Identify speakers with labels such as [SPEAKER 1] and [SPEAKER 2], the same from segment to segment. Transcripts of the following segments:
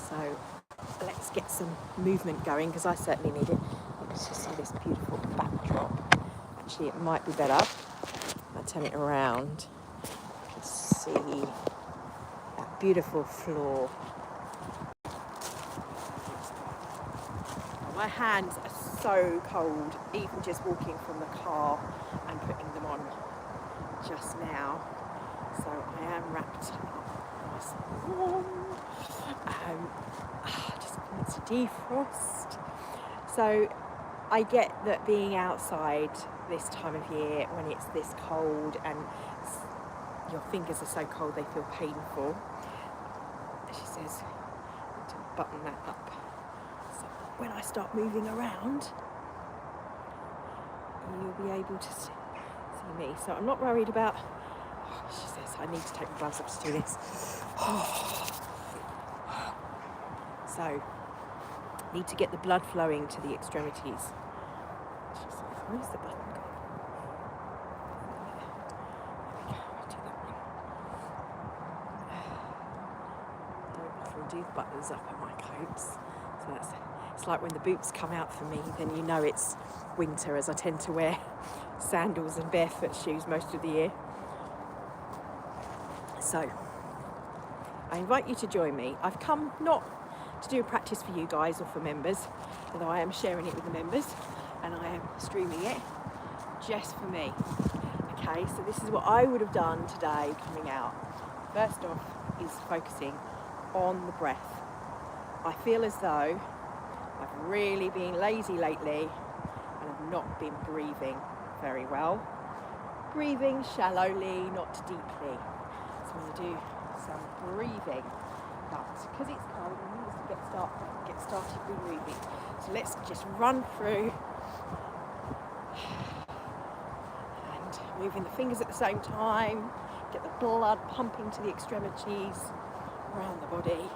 [SPEAKER 1] So let's get some movement going, because I certainly need it. Let's just see this beautiful backdrop. Actually, it might be better if I turn it around. You can see that beautiful floor. My hands are so cold, even just walking from the car and putting them on just now. So I am wrapped up nice and warm. Just needs to defrost. So I get that being outside this time of year when it's this cold and your fingers are so cold they feel painful. She says to button that up. So when I start moving around, you'll be able to see me. So I'm not worried about, she says I need to take my gloves off to do this. So, need to get the blood flowing to the extremities. She says, where's the button gone? There we go, I'll do that one. Don't often do the buttons up on my coats. So it's like when the boots come out for me, then you know it's winter, as I tend to wear sandals and barefoot shoes most of the year. So, I invite you to join me. I've come not to do a practice for you guys or for members, although I am sharing it with the members and I am streaming it just for me. Okay, so this is what I would have done today coming out. First off is focusing on the breath. I feel as though I've really been lazy lately and I've not been breathing very well. Breathing shallowly, not deeply. So I'm going to do some breathing, but because it's cold, I need us to get started with breathing. So let's just run through and moving the fingers at the same time, get the blood pumping to the extremities, around the body.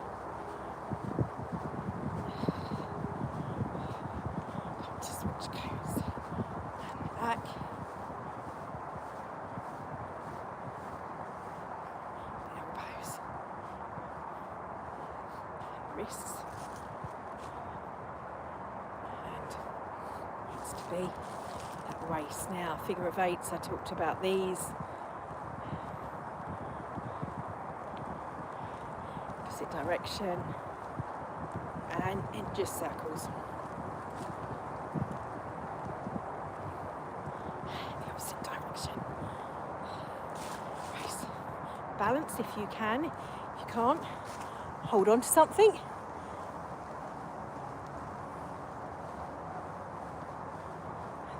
[SPEAKER 1] Come to switch goes and back. Elbows. Wrists, and needs to be that waist now. Figure of eights, I talked about these. Opposite direction, and in just circles. The opposite direction. Nice. Balance if you can. If you can't, hold on to something. And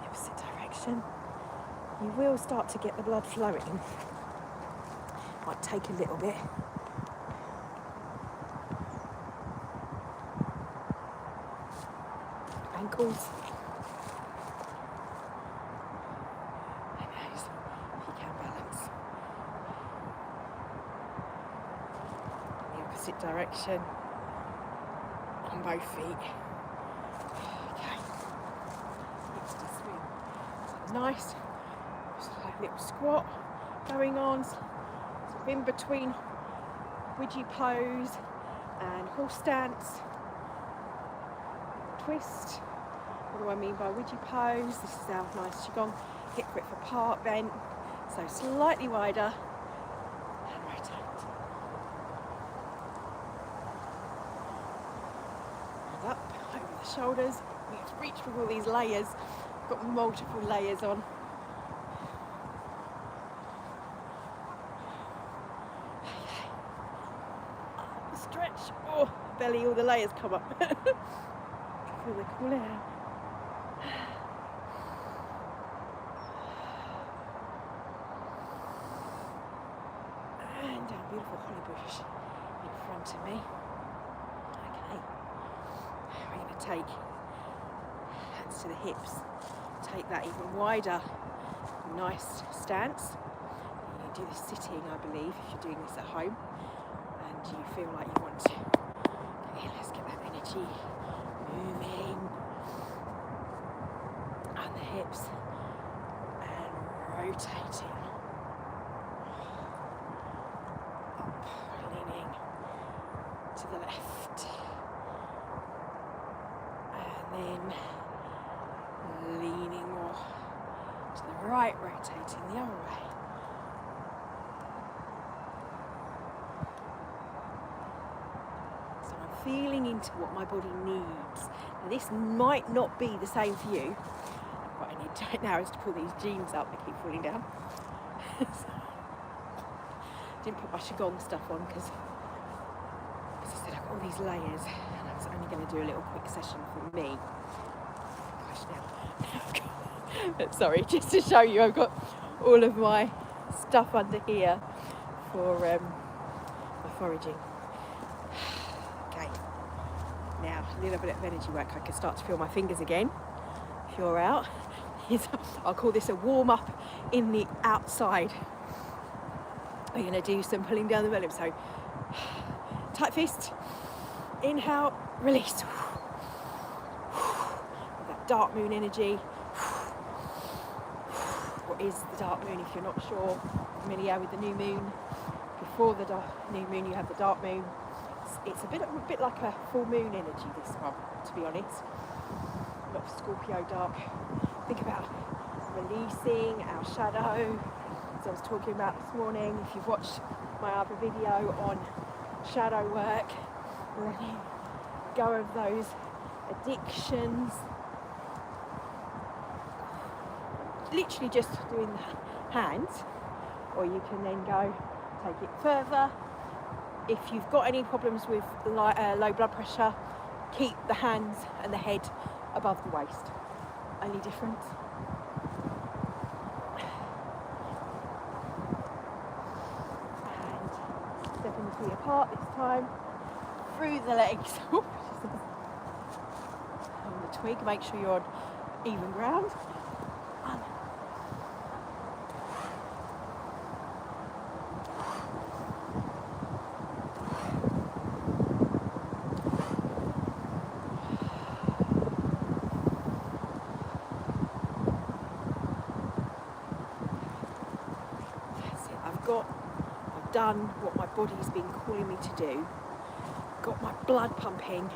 [SPEAKER 1] the opposite direction. You will start to get the blood flowing. Might take a little bit. Ankles. And nose, if you can balance. The opposite direction on both feet. Okay. Next to swing. So nice, like little squat going on. Sort of in between widgie pose and horse stance. Twist. What do I mean by widgie pose? This is our nice qigong hip width apart bent. So slightly wider. And rotate. And up, over the shoulders. We have to reach with all these layers. We've got multiple layers on. Okay. Stretch. Oh, belly, all the layers come up. Feel the cool air. And a beautiful holly bush in front of me. Okay. We're going to take hands to the hips. Take that even wider. Nice stance. You do this sitting, I believe, if you're doing this at home. And you feel like you want to. Okay, let's get that energy moving on the hips and rotating up, leaning to the left. then leaning more to the right, rotating the other way. So I'm feeling into what my body needs. Now this might not be the same for you. What I need to do now is to pull these jeans up, they keep falling down. Didn't put my qigong stuff on because I said I've got all these layers and I was only going to do a little quick session for me. Gosh, now sorry, just to show you, I've got all of my stuff under here for my foraging. Okay, now a little bit of energy work. I can start to feel my fingers again. If you're out, I'll call this a warm up in the outside. We're going to do some pulling down the belly. So tight fist, inhale, release. With that dark moon energy. What is the dark moon if you're not sure? Familiar with the new moon? Before the new moon you have the dark moon. It's a bit like a full moon energy, this one, to be honest. A lot of Scorpio dark. Think about releasing our shadow. As I was talking about this morning, if you've watched my other video on shadow work, letting go of those addictions, literally just doing the hands, or you can then go take it further. If you've got any problems with low blood pressure, keep the hands and the head above the waist. Only difference. Stepping the feet apart this time, through the legs. On the twig, make sure you're on even ground. That's it. I've done what my body's been calling me to do, got my blood pumping,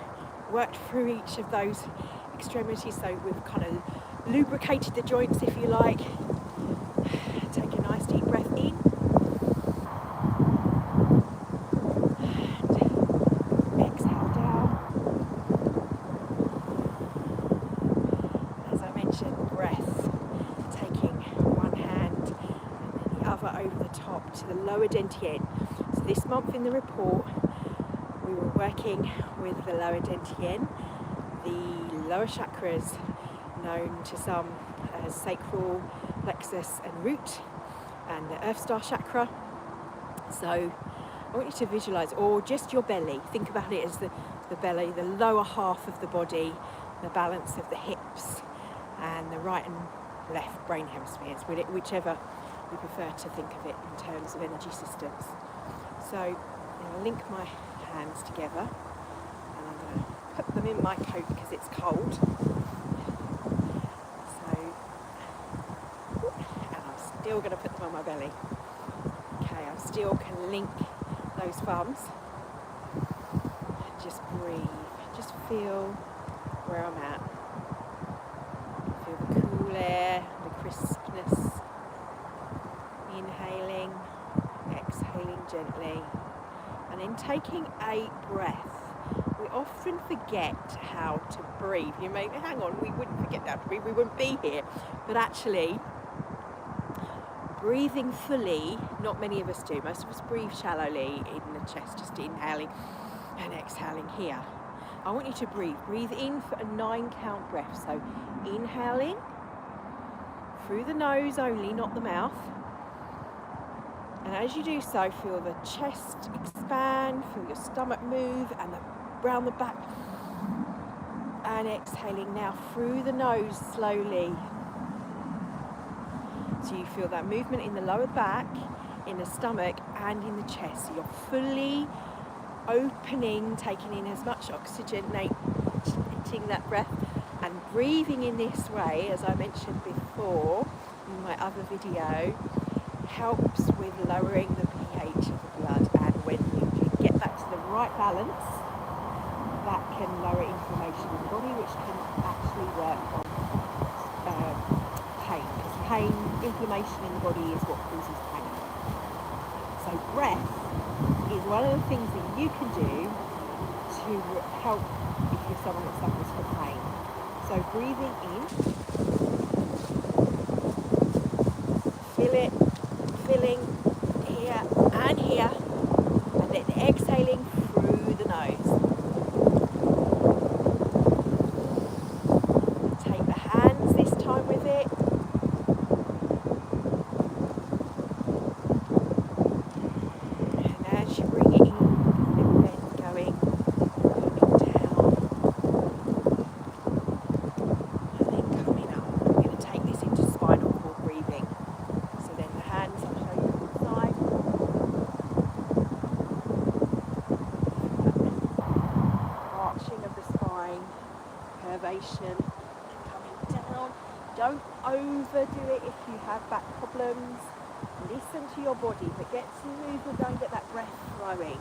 [SPEAKER 1] worked through each of those extremities, so we've kind of lubricated the joints, if you like. Take a nice deep breath in and exhale down. As I mentioned, breath, taking one hand and then the other over the top to the lower dantian. So this month in the report we were working with the lower dantian, the lower chakras known to some as sacral, plexus and root, and the earth star chakra. So I want you to visualize, or just your belly, think about it as the belly, the lower half of the body, the balance of the hips and the right and left brain hemispheres, whichever you prefer to think of it in terms of energy systems. So I'm going to link my hands together and I'm going to put them in my coat because it's cold. So, and I'm still going to put them on my belly. Okay, I still can link those thumbs. Just breathe, just feel where I'm at. Feel the cool air, the crispness. Inhaling, exhaling gently, and then taking a breath. We often forget how to breathe. You may hang on, we wouldn't forget how to breathe, we wouldn't be here. But actually, breathing fully, not many of us do. Most of us breathe shallowly in the chest, just inhaling and exhaling here. I want you to breathe in for a 9-count breath. So inhaling through the nose only, not the mouth. And as you do so, feel the chest expand, feel your stomach move and around the back. And exhaling now through the nose slowly. So you feel that movement in the lower back, in the stomach and in the chest. So you're fully opening, taking in as much oxygenating that breath and breathing in this way, as I mentioned before in my other video, helps with lowering the pH of the blood, and when you can get that to the right balance, that can lower inflammation inflammation in the body, which can actually work on pain. Because inflammation in the body is what causes pain. So breath is one of the things that you can do to help if you're someone that suffers from pain. So breathing in, feel it, filling here and here, and then exhaling through the nose. Take the hands this time with it. And as you bring it in, and then coming down, and then coming up. We're going to take this into spinal cord breathing. So then the hands, I'll show you on the side. Arching of the spine, curvation, coming down. Don't overdo it if you have back problems. Listen to your body, but get some movement going, get that breath flowing.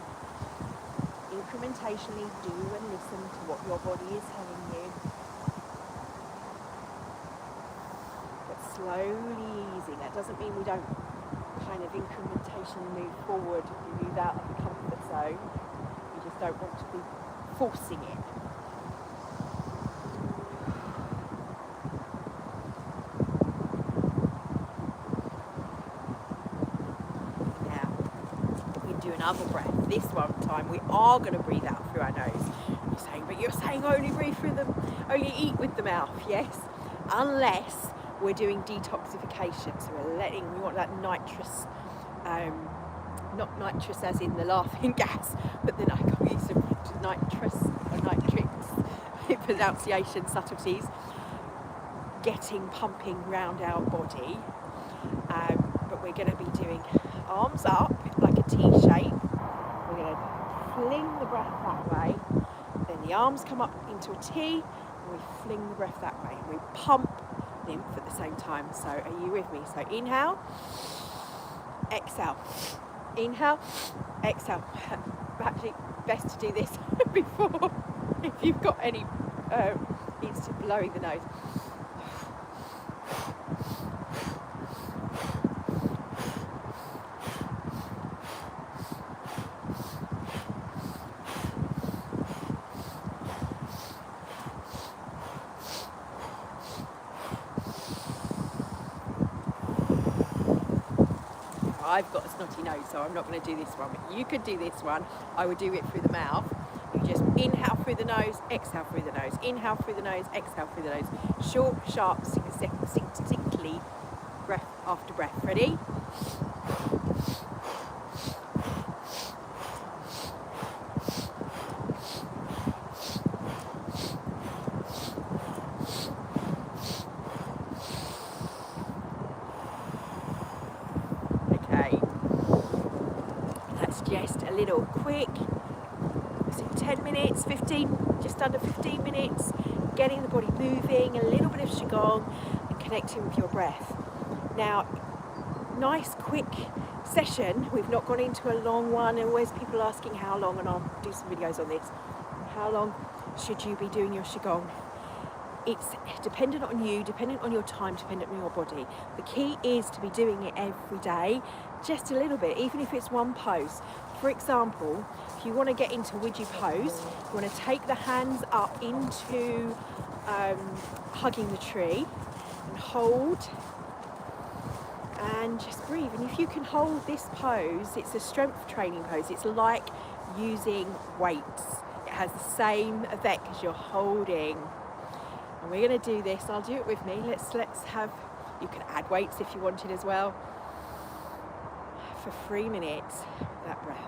[SPEAKER 1] Incrementally do and listen to what your body is telling you. But slowly easing. That doesn't mean we don't kind of incrementally move forward and move out of the comfort zone. We just don't want to be forcing it. Another breath. This one time we are going to breathe out through our nose. You're saying, but you're saying only breathe through them, only eat with the mouth. Yes, unless we're doing detoxification. So we want that nitrous, not nitrous as in the laughing gas, but then I can't use some nitrous or nitrix pronunciation subtleties. Pumping round our body, but we're going to be doing arms up like a T shape. We're going to fling the breath that way, then the arms come up into a T, and we fling the breath that way, and we pump lymph at the same time. So are you with me? So inhale, exhale, inhale, exhale. Actually, best to do this before if you've got any it's blowing the nose. I've got a snotty nose, so I'm not going to do this one. But you could do this one. I would do it through the mouth. You just inhale through the nose, exhale through the nose. Inhale through the nose, exhale through the nose. Short, sharp, succinctly, breath after breath. Ready? Just a little quick, 10 minutes, 15, just under 15 minutes, getting the body moving, a little bit of qigong and connecting with your breath. Now, nice quick session. We've not gone into a long one. Always people asking how long, and I'll do some videos on this. How long should you be doing your qigong? It's dependent on you, dependent on your time, dependent on your body. The key is to be doing it every day, just a little bit, even if it's one pose. For example, if you want to get into Ouija pose, you want to take the hands up into hugging the tree and hold and just breathe. And if you can hold this pose, it's a strength training pose. It's like using weights. It has the same effect as you're holding. And we're going to do this. I'll do it with me. Let's have, you can add weights if you wanted as well, for 3 minutes, that breath.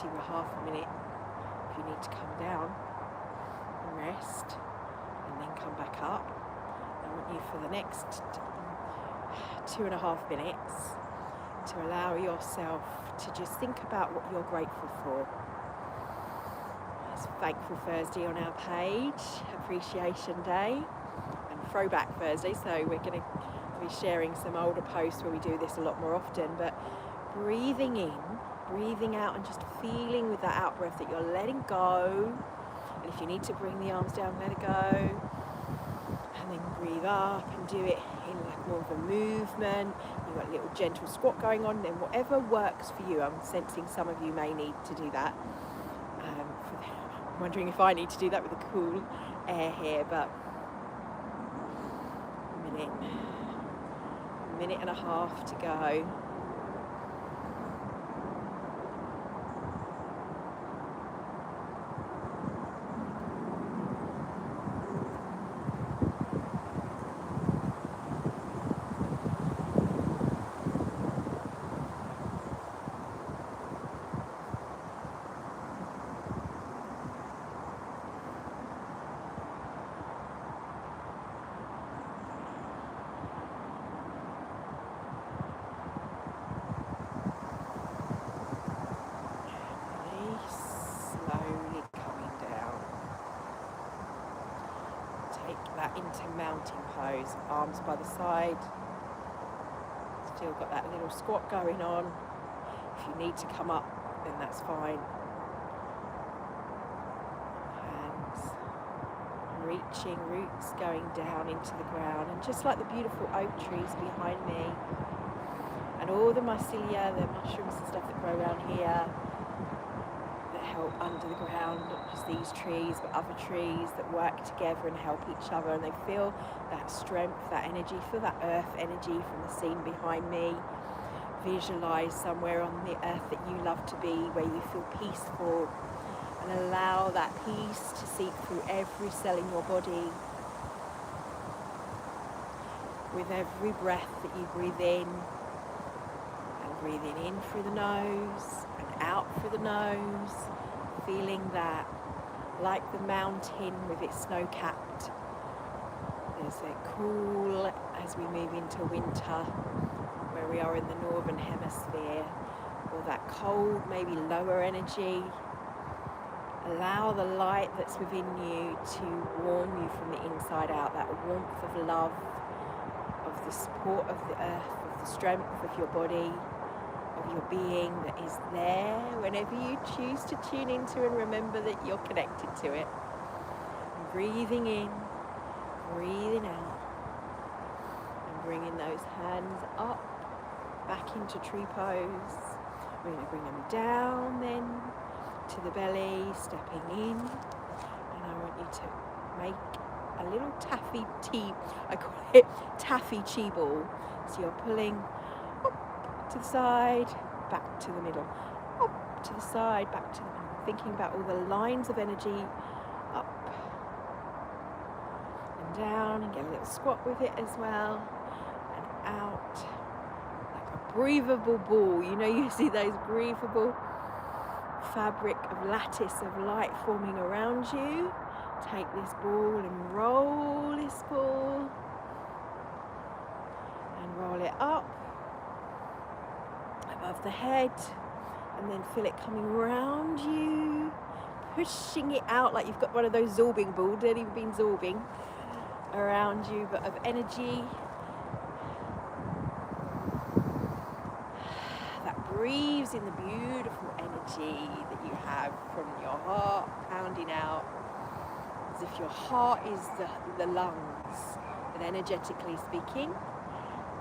[SPEAKER 1] We're half a minute. If you need to come down and rest and then come back up. for the next 2.5 minutes to allow yourself to just think about what you're grateful for. It's Thankful Thursday on our page, Appreciation Day, and Throwback Thursday, so we're going to be sharing some older posts where we do this a lot more often, but breathing in, breathing out, and just feeling with that out breath that you're letting go. And if you need to bring the arms down, let it go. And then breathe up and do it in like more of a movement. You've got a little gentle squat going on, then whatever works for you. I'm sensing some of you may need to do that. I'm wondering if I need to do that with the cool air here, but a minute and a half to go. Into mountain pose, arms by the side, still got that little squat going on. If you need to come up, then that's fine. Hands reaching, roots going down into the ground, and just like the beautiful oak trees behind me and all the mycelia, the mushrooms and stuff that grow around here that help under the ground, not just these trees but other trees that work together and help each other, and they feel that strength, that energy, feel that earth energy from the scene behind me. Visualize somewhere on the earth that you love to be, where you feel peaceful, and allow that peace to seep through every cell in your body. With every breath that you breathe in, and breathing in through the nose and out through the nose, feeling that, like the mountain with its snow-capped, there's a cool as we move into winter, where we are in the northern hemisphere, or that cold, maybe lower energy. Allow the light that's within you to warm you from the inside out, that warmth of love, of the support of the earth, of the strength of your body, of your being that is there whenever you choose to tune into and remember that you're connected to it. And breathing in, breathing out, and bringing those hands up, back into tree pose. We're going to bring them down then to the belly, stepping in, and I want you to make a little taffy tea, I call it taffy chi ball. So you're pulling up to the side, back to the middle, up to the side, back to the middle, thinking about all the lines of energy up and down, and get a little squat with it as well, and out like a breathable ball. You know, you see those breathable fabric of lattice of light forming around you. Take this ball and roll this ball, and roll it up above the head, and then feel it coming around you, pushing it out like you've got one of those zorbing balls, they've even been zorbing around you, but of energy that breathes in the beautiful energy that you have from your heart pounding out, as if your heart is the lungs, and energetically speaking.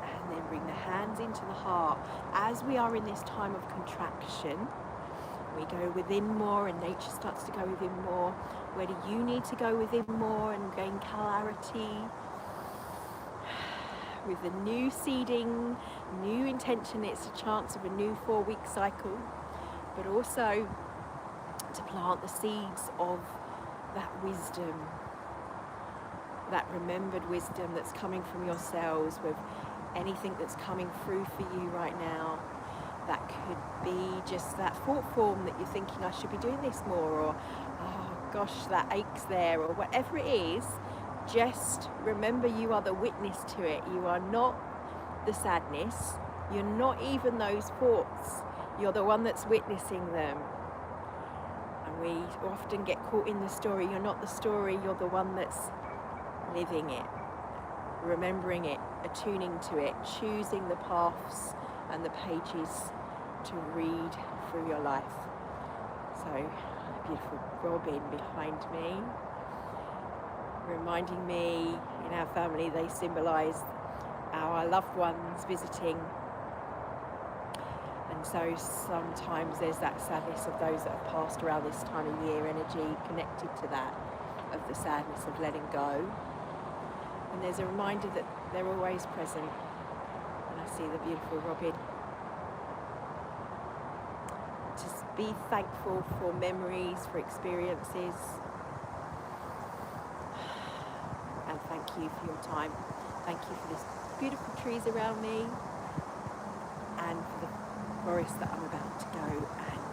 [SPEAKER 1] And then bring the hands into the heart. As we are in this time of contraction, we go within more, and nature starts to go within more. Where do you need to go within more and gain clarity? With the new seeding, new intention, it's a chance of a new 4-week cycle, but also to plant the seeds of that wisdom, that remembered wisdom that's coming from your cells, with anything that's coming through for you right now. That could be just that thought form that you're thinking, I should be doing this more, or oh gosh, that aches there, or whatever it is. just remember you are the witness to it. You are not the sadness. You're not even those thoughts. You're the one that's witnessing them. And we often get caught in the story. You're not the story, you're the one that's living it, remembering it, attuning to it, choosing the paths and the pages to read through your life. So, a beautiful robin behind me, reminding me in our family they symbolise our loved ones visiting. And so sometimes there's that sadness of those that have passed around this time of year, energy connected to that, of the sadness of letting go. And there's a reminder that they're always present. And I see the beautiful robin. Just be thankful for memories, for experiences. And thank you for your time. Thank you for these beautiful trees around me and for the forest that I'm about to go and